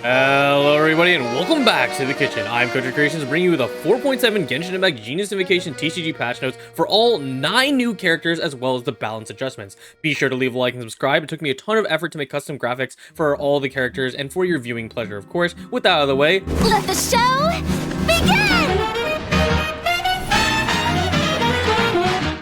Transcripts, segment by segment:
Hello everybody and welcome back to the kitchen. I'm Coach Creations, bringing you the 4.7 Genshin Impact Genius Invocation TCG patch notes for all 9 new characters as well as the balance adjustments. Be sure to leave a like and subscribe. It took me a ton of effort to make custom graphics for all the characters and for your viewing pleasure, of course. With that out of the way, let the show begin!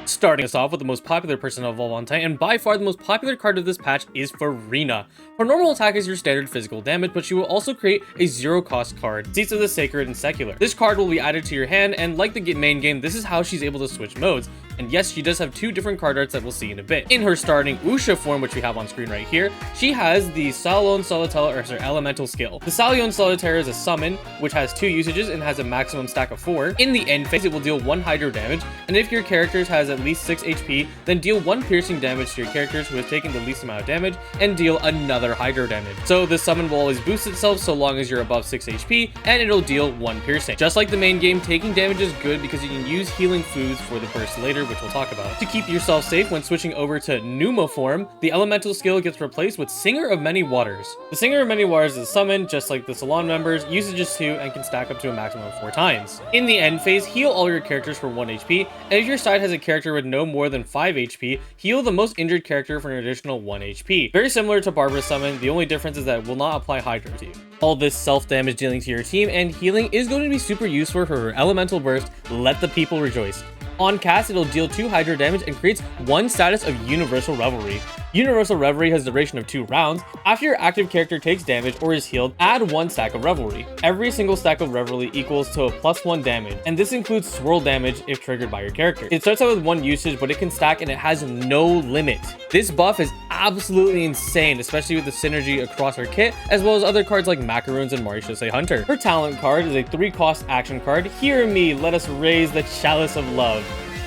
Starting us off with the most popular person of all on Titan, and by far the most popular card of this patch is Furina. Her normal attack is your standard physical damage, but she will also create a zero cost card, Seats of the Sacred and Secular. This card will be added to your hand, and like the main game, this is how she's able to switch modes. And yes, she does have 2 different card arts that we'll see in a bit. In her starting Usha form, which we have on screen right here, she has the Salon Solitaire as her elemental skill. The Salon Solitaire is a summon, which has 2 usages and has a maximum stack of 4. In the end phase, it will deal 1 hydro damage, and if your character has at least 6 HP, then deal 1 piercing damage to your characters who has taken the least amount of damage, and deal another hydro damage. So the summon will always boost itself so long as you're above 6 HP, and it'll deal 1 piercing. Just like the main game, taking damage is good because you can use healing foods for the burst later, which we'll talk about. To keep yourself safe when switching over to Numa form, the elemental skill gets replaced with Singer of Many Waters. The Singer of Many Waters is a summon, just like the Salon members, usages 2, and can stack up to a maximum of 4 times. In the end phase, heal all your characters for 1 HP, and if your side has a character with no more than 5 HP, heal the most injured character for an additional 1 HP. Very similar to Barbara's summon, the only difference is that it will not apply Hydro to you. All this self-damage dealing to your team and healing is going to be super useful for her elemental burst, Let the People Rejoice. On cast, it'll deal 2 hydro damage and creates 1 status of Universal Revelry. Universal Revelry has a duration of 2 rounds. After your active character takes damage or is healed, add 1 stack of Revelry. Every single stack of Revelry equals to a +1 damage, and this includes swirl damage if triggered by your character. It starts out with 1 usage, but it can stack and it has no limit. This buff is absolutely insane, especially with the synergy across her kit, as well as other cards like Macaroons and Marishose Hunter. Her talent card is a 3-cost action card. Hear me, let us raise the chalice of love.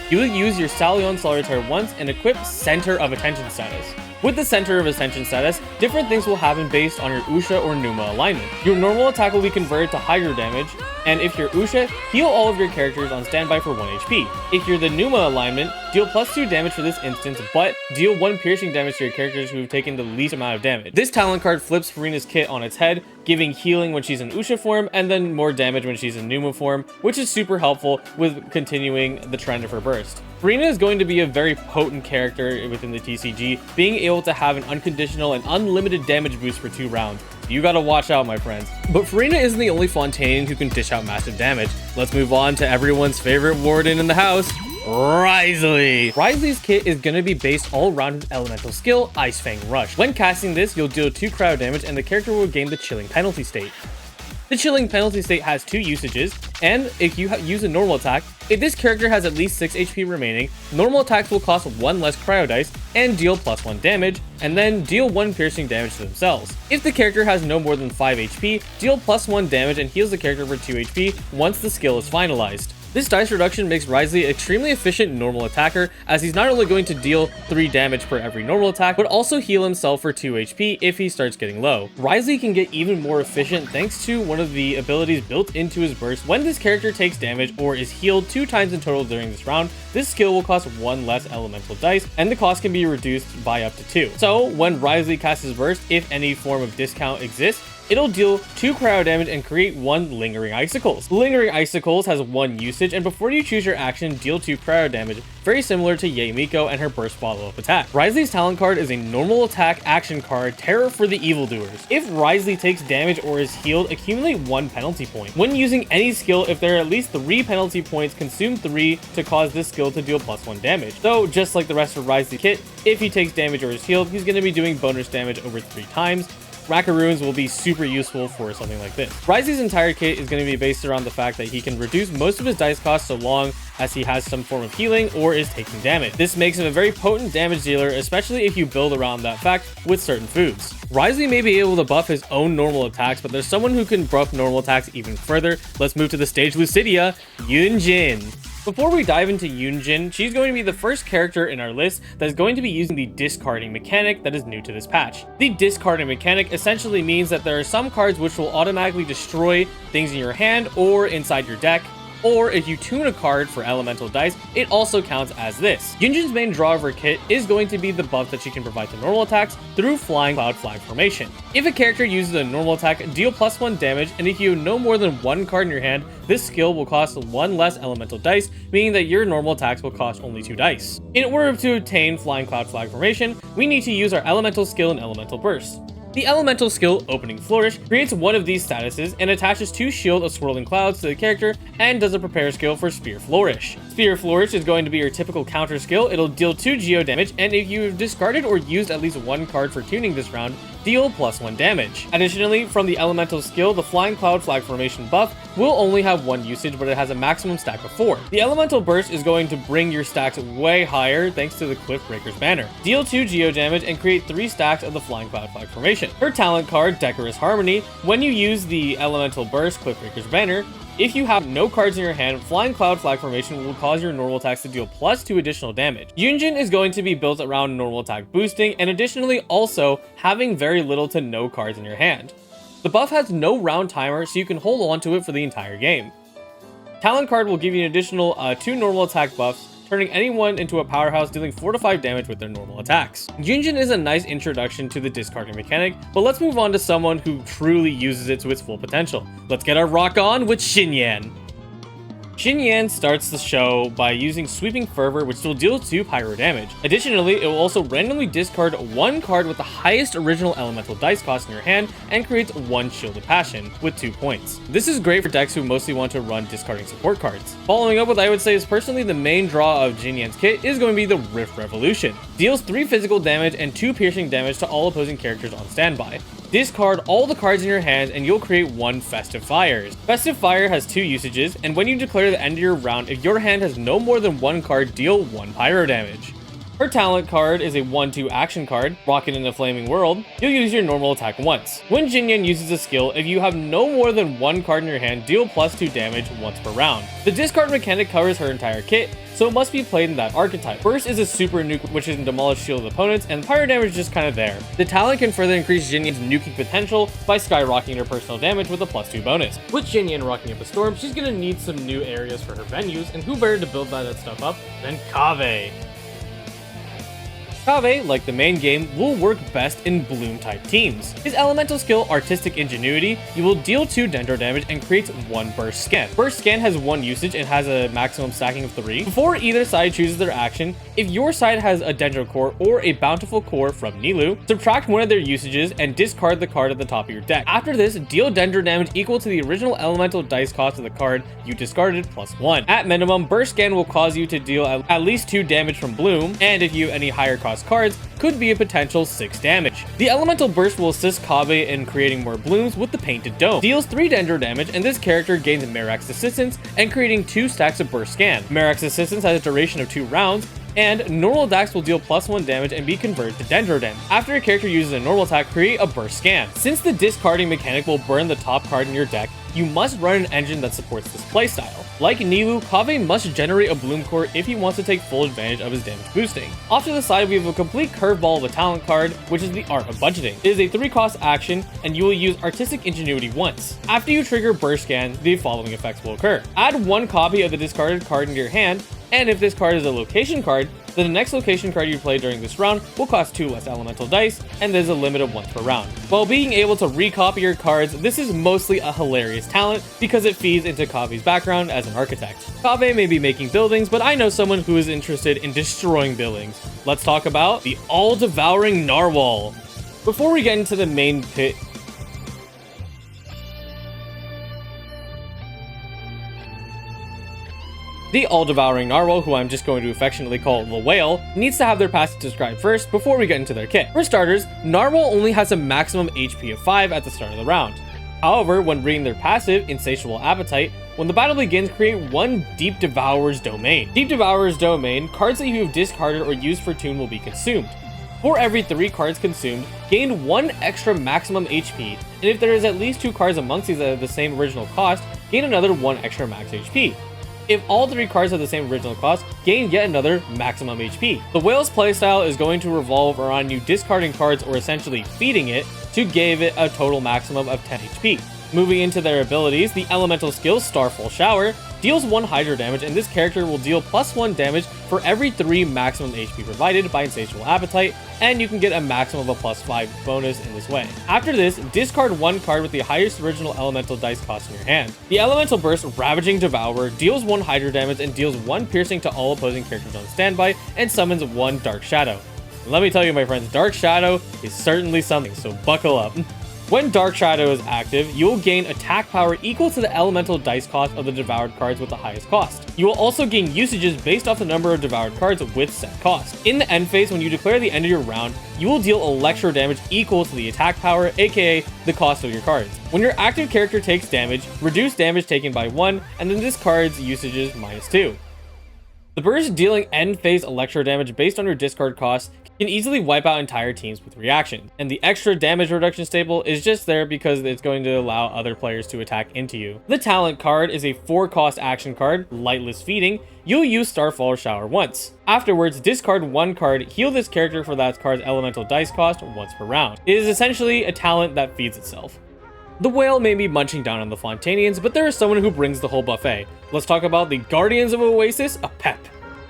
You will use your Salon Solitaire once and equip Center of Attention status. With the Center of Attention status, different things will happen based on your Usha or Numa alignment. Your normal attack will be converted to hydro damage, and if you're Usha, heal all of your characters on standby for 1 HP. If you're the Numa alignment, deal +2 damage for this instance, but deal 1 piercing damage to your characters who have taken the least amount of damage. This talent card flips Furina's kit on its head, giving healing when she's in Usha form, and then more damage when she's in Numa form, which is super helpful with continuing the trend of her burst. Furina is going to be a very potent character within the TCG, being able to have an unconditional and unlimited damage boost for 2 rounds. You gotta watch out, my friends. But Furina isn't the only Fontaine who can dish out massive damage. Let's move on to everyone's favorite warden in the house, Wriothesley. Wriothesley's kit is going to be based all around his elemental skill, Ice Fang Rush. When casting this, you'll deal 2 cryo damage and the character will gain the Chilling Penalty state. The Chilling Penalty state has 2 usages, and if you use a normal attack, if this character has at least 6 HP remaining, normal attacks will cost 1 less cryo dice and deal +1 damage, and then deal 1 piercing damage to themselves. If the character has no more than 5 HP, deal +1 damage and heals the character for 2 HP once the skill is finalized. This dice reduction makes Wriothesley an extremely efficient normal attacker, as he's not only going to deal 3 damage per every normal attack, but also heal himself for 2 HP if he starts getting low. Wriothesley can get even more efficient thanks to one of the abilities built into his burst. When this character takes damage or is healed 2 times in total during this round, this skill will cost 1 less elemental dice, and the cost can be reduced by up to 2. So when Wriothesley casts his burst, if any form of discount exists, it'll deal 2 cryo damage and create 1 Lingering Icicles. Lingering Icicles has 1 usage, and before you choose your action, deal 2 cryo damage, very similar to Yoimiya and her burst follow-up attack. Wriothesley's talent card is a normal attack action card, Terror for the Evildoers. If Wriothesley takes damage or is healed, accumulate 1 penalty point. When using any skill, if there are at least 3 penalty points, consume 3 to cause this skill to deal +1 damage. So just like the rest of Wriothesley's kit, if he takes damage or is healed, he's going to be doing bonus damage over 3 times. Macaroons will be super useful for something like this. Wriothesley's entire kit is going to be based around the fact that he can reduce most of his dice costs so long as he has some form of healing or is taking damage. This makes him a very potent damage dealer, especially if you build around that fact with certain foods. Wriothesley may be able to buff his own normal attacks, but there's someone who can buff normal attacks even further. Let's move to the stage Lucidia, Yunjin. Before we dive into Yunjin, she's going to be the first character in our list that is going to be using the discarding mechanic that is new to this patch. The discarding mechanic essentially means that there are some cards which will automatically destroy things in your hand or inside your deck, Or if you tune a card for elemental dice, it also counts as this. Yunjin's main draw of her kit is going to be the buff that she can provide to normal attacks through Flying Cloud Flag formation. If a character uses a normal attack, deal +1 damage, and if you have no more than one card in your hand, this skill will cost 1 less elemental dice, meaning that your normal attacks will cost only 2 dice. In order to obtain Flying Cloud Flag formation, we need to use our elemental skill and elemental burst. The elemental skill, Opening Flourish, creates one of these statuses and attaches 2 Shield of Swirling Clouds to the character and does a prepare skill for Spear Flourish. Spear Flourish is going to be your typical counter skill. It'll deal 2 geo damage, and if you've discarded or used at least 1 card for tuning this round, deal +1 damage. Additionally, from the elemental skill, the Flying Cloud Flag formation buff will only have 1 usage, but it has a maximum stack of 4. The elemental burst is going to bring your stacks way higher thanks to the Cliffbreaker's banner. Deal 2 geo damage and create 3 stacks of the Flying Cloud Flag formation. Her talent card, Decorous Harmony, when you use the elemental burst, Cliffbreaker's banner, if you have no cards in your hand, Flying Cloud Flag formation will cause your normal attacks to deal +2 additional damage. Yunjin is going to be built around normal attack boosting, and additionally also having very little to no cards in your hand. The buff has no round timer, so you can hold on to it for the entire game. Talent card will give you an additional 2 normal attack buffs, turning anyone into a powerhouse, dealing 4 to 5 damage with their normal attacks. Yunjin is a nice introduction to the discarding mechanic, but let's move on to someone who truly uses it to its full potential. Let's get our rock on with Xinyan. Xinyan starts the show by using Sweeping Fervor, which will deal 2 pyro damage. Additionally, it will also randomly discard 1 card with the highest original elemental dice cost in your hand and creates 1 Shielded Passion with 2 points. This is great for decks who mostly want to run discarding support cards. Following up what I would say is personally the main draw of Xinyan's kit is going to be the Rift Revolution. Deals 3 physical damage and 2 piercing damage to all opposing characters on standby. Discard all the cards in your hand and you'll create 1 Festive Fires. Festive Fire has 2 usages, and when you declare the end of your round, if your hand has no more than 1 card, deal 1 pyro damage. Her talent card is a 1/2 action card, Rocket in a Flaming World. You'll use your normal attack once. When Xinyan uses a skill, if you have no more than 1 card in your hand, deal +2 damage once per round. The discard mechanic covers her entire kit, so it must be played in that archetype. Burst is a super nuke which can demolish shield opponents, and pyro damage is just kind of there. The talent can further increase Xinyan's nuking potential by skyrocketing her personal damage with a +2 bonus. With Xinyan rocking up a storm, she's gonna need some new areas for her venues, and who better to build that stuff up than Kaveh? Kaveh, like the main game, will work best in Bloom-type teams. His elemental skill, Artistic Ingenuity, you will deal 2 Dendro damage and creates 1 Burst Scan. Burst Scan has 1 usage and has a maximum stacking of 3. Before either side chooses their action, if your side has a Dendro Core or a Bountiful Core from Nilou, subtract one of their usages and discard the card at the top of your deck. After this, deal Dendro damage equal to the original elemental dice cost of the card you discarded +1. At minimum, Burst Scan will cause you to deal at least 2 damage from Bloom, and if you have any higher cost cards, could be a potential 6 damage. The Elemental Burst will assist Kaveh in creating more blooms with the Painted Dome. Deals 3 Dendro damage, and this character gains Merak's Assistance and creating 2 stacks of Burst Scan. Merak's Assistance has a duration of 2 rounds, and normal attacks will deal +1 damage and be converted to Dendro damage. After a character uses a normal attack, create a Burst Scan. Since the discarding mechanic will burn the top card in your deck, you must run an engine that supports this playstyle. Like Nilou, Kaveh must generate a Bloom Core if he wants to take full advantage of his damage boosting. Off to the side, we have a complete curveball of a talent card, which is the Art of Budgeting. It is a 3-cost action, and you will use Artistic Ingenuity once. After you trigger Burst Scan, the following effects will occur. Add 1 copy of the discarded card into your hand, and if this card is a location card, then the next location card you play during this round will cost 2 less elemental dice, and there's a limit of once per round. While being able to recopy your cards, this is mostly a hilarious talent because it feeds into Kaveh's background as an architect. Kaveh may be making buildings, but I know someone who is interested in destroying buildings. Let's talk about the All-Devouring Narwhal. Before we get into the main pit, the All-Devouring Narwhal, who I'm just going to affectionately call the Whale, needs to have their passive described first before we get into their kit. For starters, Narwhal only has a maximum HP of 5 at the start of the round. However, when reading their passive, Insatiable Appetite, when the battle begins, create 1 Deep Devourer's Domain. Deep Devourer's Domain, cards that you have discarded or used for tune will be consumed. For every 3 cards consumed, gain 1 extra maximum HP, and if there is at least 2 cards amongst these that have the same original cost, gain another 1 extra max HP. If all 3 cards have the same original cost, gain yet another maximum HP. The Whale's playstyle is going to revolve around you discarding cards or essentially feeding it to give it a total maximum of 10 HP. Moving into their abilities, the elemental skill Starfall Shower deals 1 hydro damage, and this character will deal +1 damage for every 3 maximum HP provided by Insatiable Appetite, and you can get a maximum of a +5 bonus in this way. After this, discard 1 card with the highest original elemental dice cost in your hand. The Elemental Burst Ravaging Devourer deals 1 hydro damage and deals 1 piercing to all opposing characters on standby, and summons 1 Dark Shadow. Let me tell you, my friends, Dark Shadow is certainly something, so buckle up. When Dark Shadow is active, you will gain attack power equal to the elemental dice cost of the devoured cards with the highest cost. You will also gain usages based off the number of devoured cards with set cost. In the end phase, when you declare the end of your round, you will deal electro damage equal to the attack power, aka the cost of your cards. When your active character takes damage, reduce damage taken by 1, and then this card's usages -2. The burst dealing end phase electro damage based on your discard cost can easily wipe out entire teams with reaction, and the extra damage reduction staple is just there because it's going to allow other players to attack into you. The talent card is a 4-cost action card, Lightless Feeding. You'll use Starfall Shower once. Afterwards, discard 1 card, heal this character for that card's elemental dice cost once per round. It is essentially a talent that feeds itself. The whale may be munching down on the Fontanians, but there is someone who brings the whole buffet. Let's talk about the Guardians of Oasis, Apep.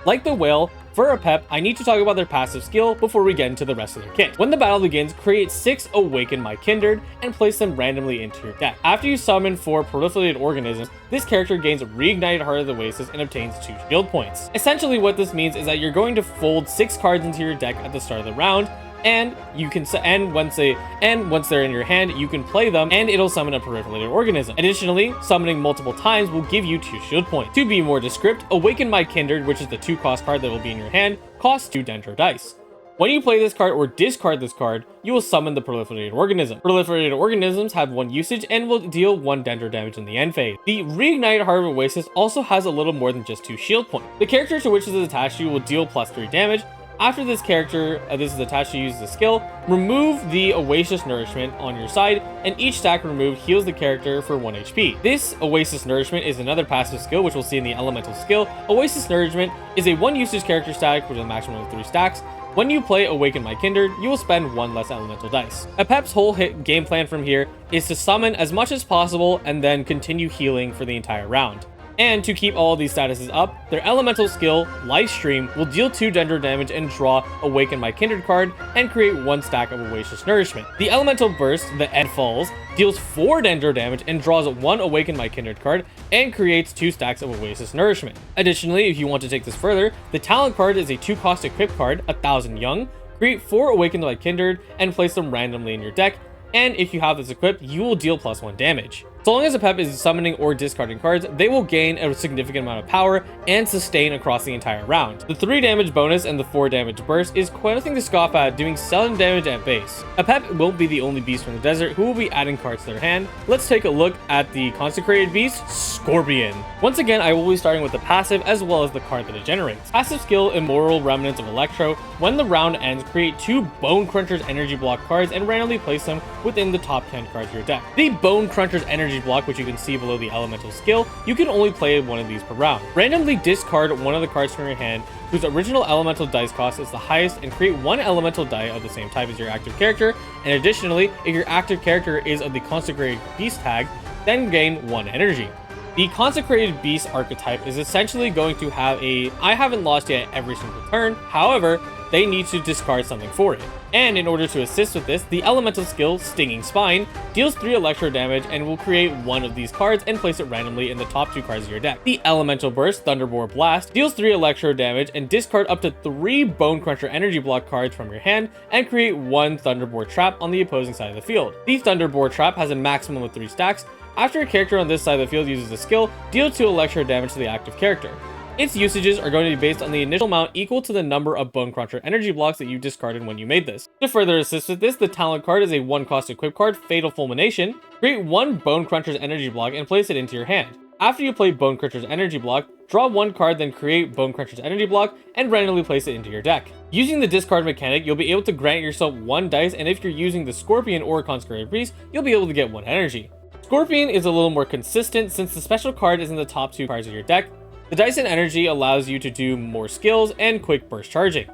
Like the whale, for Apep, I need to talk about their passive skill before we get into the rest of their kit. When the battle begins, create 6 Awaken My Kindred and place them randomly into your deck. After you summon 4 proliferated organisms, this character gains Reignited Heart of the Oasis and obtains 2 shield points. Essentially what this means is that you're going to fold 6 cards into your deck at the start of the round, and you can once they're in your hand, you can play them and it'll summon a proliferated organism. Additionally, summoning multiple times will give you 2 shield points. To be more descriptive, Awaken My Kindred, which is the 2-cost card that will be in your hand, costs 2 Dendro dice. When you play this card or discard this card, you will summon the proliferated organism. Proliferated organisms have 1 usage and will deal 1 Dendro damage in the end phase. The Reignited Heart of Oasis also has a little more than just 2 shield points. The character to which this is attached to will deal +3 damage. After this character, this is attached to use the skill, remove the Oasis Nourishment on your side, and each stack removed heals the character for 1 HP. This Oasis Nourishment is another passive skill, which we'll see in the Elemental skill. Oasis Nourishment is a 1 usage character stack with a maximum of 3 stacks. When you play Awaken My Kindred, you will spend 1 less elemental dice. Apep's whole game plan from here is to summon as much as possible and then continue healing for the entire round. And to keep all of these statuses up, their elemental skill, Livestream, will deal 2 Dendro damage and draw Awaken My Kindred card and create 1 stack of Oasis Nourishment. The Elemental Burst, the Ed Falls, deals 4 Dendro damage and draws 1 Awaken My Kindred card and creates 2 stacks of Oasis Nourishment. Additionally, if you want to take this further, the Talent card is a 2-cost equip card, 1000 Young. Create 4 Awaken My Kindred and place them randomly in your deck, and if you have this equipped, you will deal +1 damage. So long as Apep is summoning or discarding cards, they will gain a significant amount of power and sustain across the entire round. The 3 damage bonus and the 4 damage burst is quite a thing to scoff at, doing 7 damage at base. Apep won't be the only beast from the desert who will be adding cards to their hand. Let's take a look at the Consecrated beast, Scorpion. Once again, I will be starting with the passive as well as the card that it generates. Passive skill, Immoral Remnants of Electro. When the round ends, create 2 Bone Crunchers energy block cards and randomly place them within the top 10 cards of your deck. The Bone Crunchers energy block, which you can see below the elemental skill, you can only play 1 of these per round. Randomly discard 1 of the cards from your hand whose original elemental dice cost is the highest and create 1 elemental die of the same type as your active character, and additionally, if your active character is of the Consecrated Beast tag, then gain 1 energy. The Consecrated Beast archetype is essentially going to have a I haven't lost yet every single turn, however, they need to discard something for it. And in order to assist with this, the elemental skill, Stinging Spine, deals 3 electro damage and will create 1 of these cards and place it randomly in the top 2 cards of your deck. The Elemental Burst, Thunderbolt Blast, deals 3 electro damage and discard up to 3 Bone Cruncher energy block cards from your hand and create 1 Thunderbolt Trap on the opposing side of the field. The Thunderbolt Trap has a maximum of 3 stacks. After a character on this side of the field uses the skill, deal 2 electro damage to the active character. Its usages are going to be based on the initial amount equal to the number of Bone Cruncher energy blocks that you discarded when you made this. To further assist with this, the talent card is a 1-cost equip card, Fatal Fulmination. Create 1 Bone Cruncher's energy block and place it into your hand. After you play Bone Cruncher's energy block, draw 1 card, then create Bone Cruncher's energy block and randomly place it into your deck. Using the discard mechanic, you'll be able to grant yourself 1 dice, and if you're using the Scorpion or Consecrated Beast, you'll be able to get 1 energy. Scorpion is a little more consistent since the special card is in the top 2 cards of your deck. The dice and energy allows you to do more skills and quick burst charging.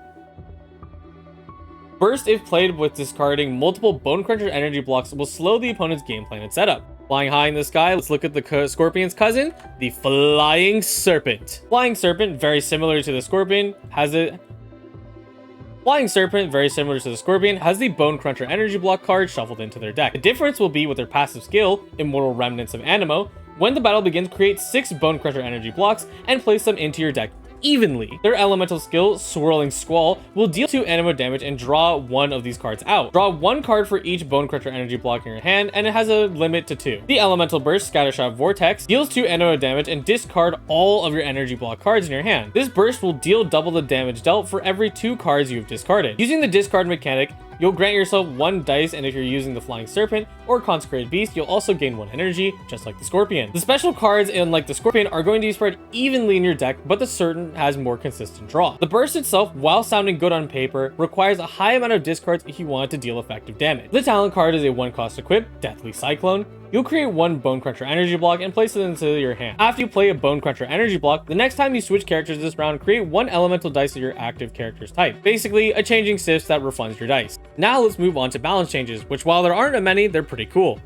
Burst, if played with discarding multiple Bone Cruncher energy blocks, will slow the opponent's game plan and setup. Flying high in the sky, let's look at the Scorpion's cousin, the Flying Serpent. Flying Serpent, very similar to the Scorpion, has the Bone Cruncher energy block card shuffled into their deck. The difference will be with their passive skill, Immortal Remnants of Animo. When the battle begins, create 6 Bone Cruncher energy blocks and place them into your deck evenly. Their elemental skill, Swirling Squall, will deal 2 animo damage and draw 1 of these cards out. Draw 1 card for each Bone Cruncher energy block in your hand, and it has a limit to 2. The elemental burst, Scattershot Vortex, deals 2 animo damage and discard all of your energy block cards in your hand. This burst will deal double the damage dealt for every 2 cards you've discarded. Using the discard mechanic, you'll grant yourself 1 dice, and if you're using the Flying Serpent or Consecrated Beast, you'll also gain 1 energy, just like the Scorpion. The special cards in like the Scorpion are going to be spread evenly in your deck, but the Serpent has more consistent draw. The burst itself, while sounding good on paper, requires a high amount of discards if you want it to deal effective damage. The talent card is a 1-cost equip, Deathly Cyclone. You'll create 1 Bone Cruncher energy block and place it into your hand. After you play a Bone Cruncher energy block, the next time you switch characters this round, create 1 elemental dice of your active character's type. Basically, a changing Sifts that refunds your dice. Now let's move on to balance changes, which while there aren't many, they're pretty cool.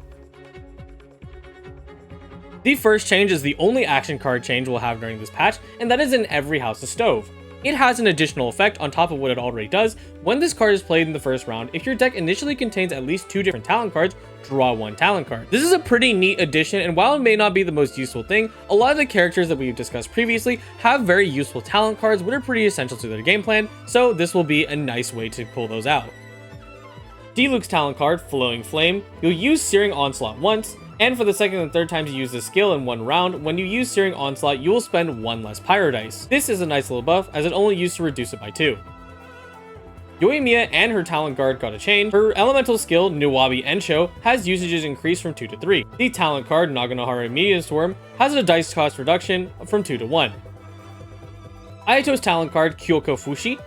The first change is the only action card change we'll have during this patch, and that is in Every House of Stove. It has an additional effect on top of what it already does. When this card is played in the first round, if your deck initially contains at least 2 different talent cards, draw 1 talent card. This is a pretty neat addition, and while it may not be the most useful thing, a lot of the characters that we've discussed previously have very useful talent cards which are pretty essential to their game plan, so this will be a nice way to pull those out. Diluc's talent card, Flowing Flame, you'll use Searing Onslaught once, and for the second and third times you use this skill in one round, when you use Searing Onslaught, you will spend 1 less Pyro Dice. This is a nice little buff, as it only used to reduce it by 2. Yoimiya and her talent card got a change. Her elemental skill, Niwabi Enshou, has usages increased from 2 to 3. The talent card, Naganohara Meteor Swarm, has a dice cost reduction from 2 to 1. Ayato's talent card, Kyouka Fuushi,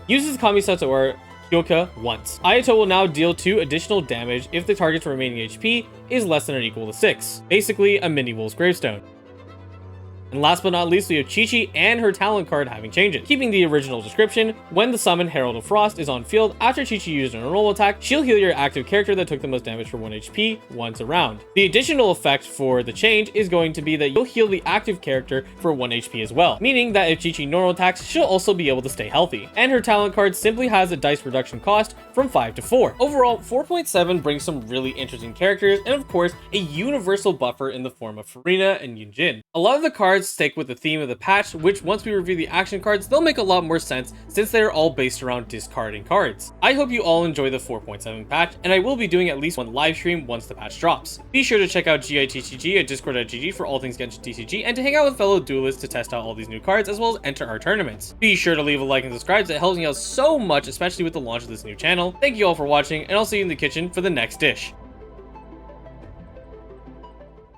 uses Kamisatsu or Kyouka once. Ayato will now deal 2 additional damage if the target's remaining HP is less than or equal to 6. Basically, a mini Wolf's Gravestone. And last but not least, we have Qiqi and her talent card having changes. Keeping the original description, when the summon Herald of Frost is on field, after Qiqi used a normal attack, she'll heal your active character that took the most damage for 1 HP once a round. The additional effect for the change is going to be that you'll heal the active character for 1 HP as well, meaning that if Qiqi normal attacks, she'll also be able to stay healthy. And her talent card simply has a dice reduction cost from 5 to 4. Overall, 4.7 brings some really interesting characters, and of course, a universal buffer in the form of Furina and Yunjin. A lot of the cards stick with the theme of the patch, which once we review the action cards, they'll make a lot more sense since they're all based around discarding cards. I hope you all enjoy the 4.7 patch, and I will be doing at least 1 live stream once the patch drops. Be sure to check out GITCG at discord.gg for all things Genshin TCG, and to hang out with fellow duelists to test out all these new cards, as well as enter our tournaments. Be sure to leave a like and subscribe, it helps me out so much, especially with the launch of this new channel. Thank you all for watching, and I'll see you in the kitchen for the next dish.